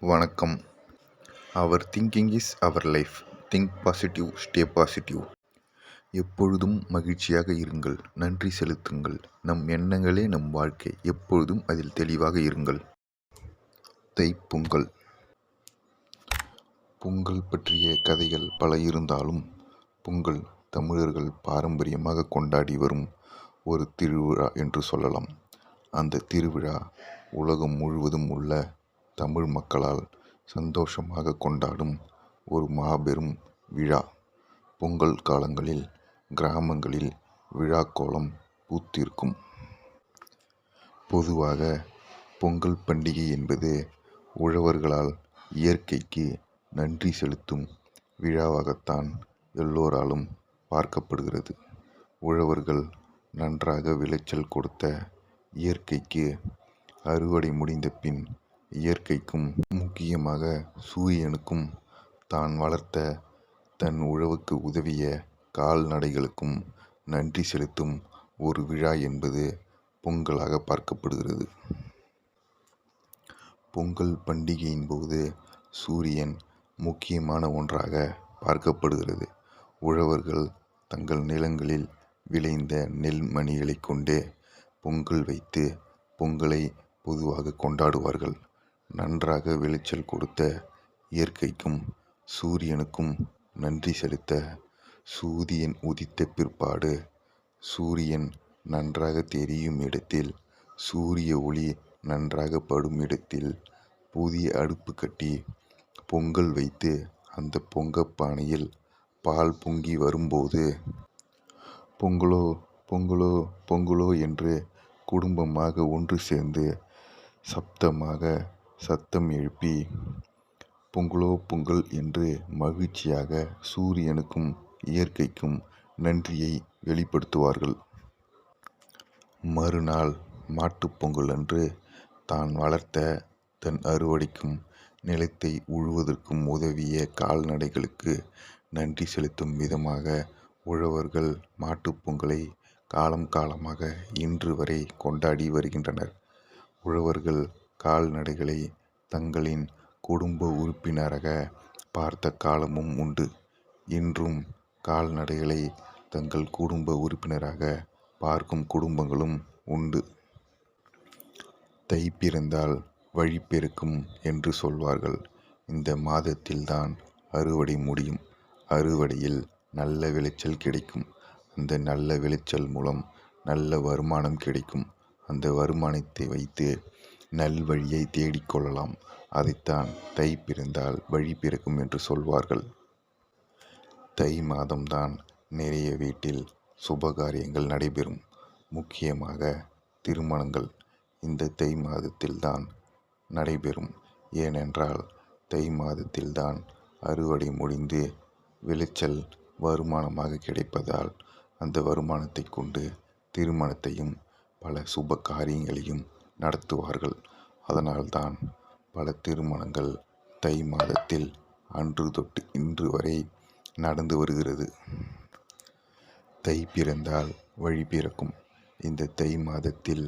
வணக்கம். Our thinking is our life. Think positive, stay positive. எப்பொழுதும் மகிழ்ச்சியாக இருங்கள். நன்றி செலுத்துங்கள். நம் எண்ணங்களே நம் வாழ்க்கை. எப்பொழுதும் அதில் தெளிவாக இருங்கள். தைப்பொங்கல். பொங்கல் பற்றிய கதைகள் பல இருந்தாலும் பொங்கல் தமிழர்கள் பாரம்பரியமாக கொண்டாடி வரும் ஒரு திருவிழா என்று சொல்லலாம். அந்த திருவிழா உலகம் முழுவதும் உள்ள தமிழ் மக்களால் சந்தோஷமாக கொண்டாடும் ஒரு மாபெரும் விழா. பொங்கல் காலங்களில் கிராமங்களில் விழாக்கோலம் பூத்திருக்கும். பொதுவாக பொங்கல் பண்டிகை என்பது உழவர்களால் இயற்கைக்கு நன்றி செலுத்தும் விழாவாகத்தான் எல்லோராலும் பார்க்கப்படுகிறது. உழவர்கள் நன்றாக விளைச்சல் கொடுத்த இயற்கைக்கு அறுவடை முடிந்த பின் இயற்கைக்கும் முக்கியமாக சூரியனுக்கும் தான் வளர்த்த தன் உழவுக்கு உதவிய கால்நடைகளுக்கும் நன்றி செலுத்தும் ஒரு விழா என்பது பொங்கலாக பார்க்கப்படுகிறது. பொங்கல் பண்டிகையின் போது சூரியன் முக்கியமான ஒன்றாக பார்க்கப்படுகிறது. உழவர்கள் தங்கள் நிலங்களில் விளைந்த நெல் மணிகளை கொண்டே பொங்கல் வைத்து பொங்கலை பொதுவாக கொண்டாடுவார்கள். நன்றாக விளைச்சல் கொடுத்த இயற்கைக்கும் சூரியனுக்கும் நன்றி செலுத்த சூரியன் உதித்த பிற்பாடு சூரியன் நன்றாக தெரியும் இடத்தில், சூரிய ஒளி நன்றாக படும் இடத்தில் புதிய அடுப்பு கட்டி பொங்கல் வைத்து அந்த பொங்கப்பானையில் பால் பொங்கி வரும்போது பொங்கலோ பொங்கலோ பொங்கலோ என்று குடும்பமாக ஒன்று சேர்ந்து சத்தம் எழுப்பி பொங்கலோ பொங்கல் என்று மகிழ்ச்சியாக சூரியனுக்கும் இயற்கைக்கும் நன்றியை வெளிப்படுத்துவார்கள். மறுநாள் மாட்டுப்பொங்கல் அன்று தான் வளர்த்த தன் அறுவடைக்கும் நிலத்தை உழுவதற்கும் உதவிய கால்நடைகளுக்கு நன்றி செலுத்தும் விதமாக உழவர்கள் மாட்டுப்பொங்கலை காலமாக இன்று வரை கொண்டாடி வருகின்றனர். உழவர்கள் கால்நடைகளை தங்களின் குடும்ப உறுப்பினராக பார்த்த காலமும் உண்டு. இன்றும் கால்நடைகளை தங்கள் குடும்ப உறுப்பினராக பார்க்கும் குடும்பங்களும் உண்டு. தை பிறந்தால் வழி பிறக்கும் என்று சொல்வார்கள். இந்த மாதத்தில்தான் அறுவடை முடியும். அறுவடையில் நல்ல விளைச்சல் கிடைக்கும். அந்த நல்ல விளைச்சல் மூலம் நல்ல வருமானம் கிடைக்கும். அந்த வருமானத்தை வைத்து நல்வழியை தேடிக்கொள்ளலாம். அதைத்தான் தை பிறந்தால் வழி பிறக்கும் என்று சொல்வார்கள். தை மாதம்தான் நிறைய வீட்டில் சுபகாரியங்கள் நடைபெறும். முக்கியமாக திருமணங்கள் இந்த தை மாதத்தில்தான் நடைபெறும். ஏனென்றால் தை மாதத்தில்தான் அறுவடை முடிந்து விளைச்சல் வருமானமாக கிடைப்பதால் அந்த வருமானத்தை கொண்டு திருமணத்தையும் பல சுப காரியங்களையும் நடத்துவார்கள். அதனால்தான் பல திருமணங்கள் தை மாதத்தில் அன்று தொட்டு இன்று வரை நடந்து வருகிறது. தை பிறந்தால் வழி பிறக்கும். இந்த தை மாதத்தில்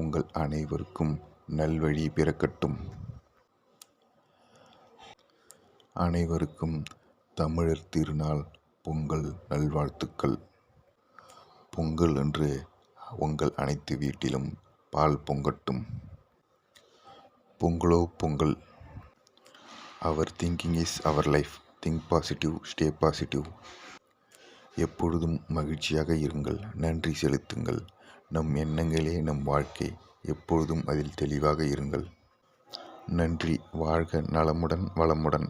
உங்கள் அனைவருக்கும் நல்வழி பிறக்கட்டும். அனைவருக்கும் தமிழர் திருநாள் பொங்கல் நல்வாழ்த்துக்கள். பொங்கல் அன்று உங்கள் அனைத்து வீட்டிலும் பால் பொங்கட்டும். பொங்கலோ Pongal. Our thinking is our life. Think positive, stay positive. எப்பொழுதும் மகிழ்ச்சியாக இருங்கள். நன்றி செலுத்துங்கள். நம் எண்ணங்களே நம் வாழ்க்கை. எப்பொழுதும் அதில் தெளிவாக இருங்கள். நன்றி. வாழ்க நலமுடன் வளமுடன்.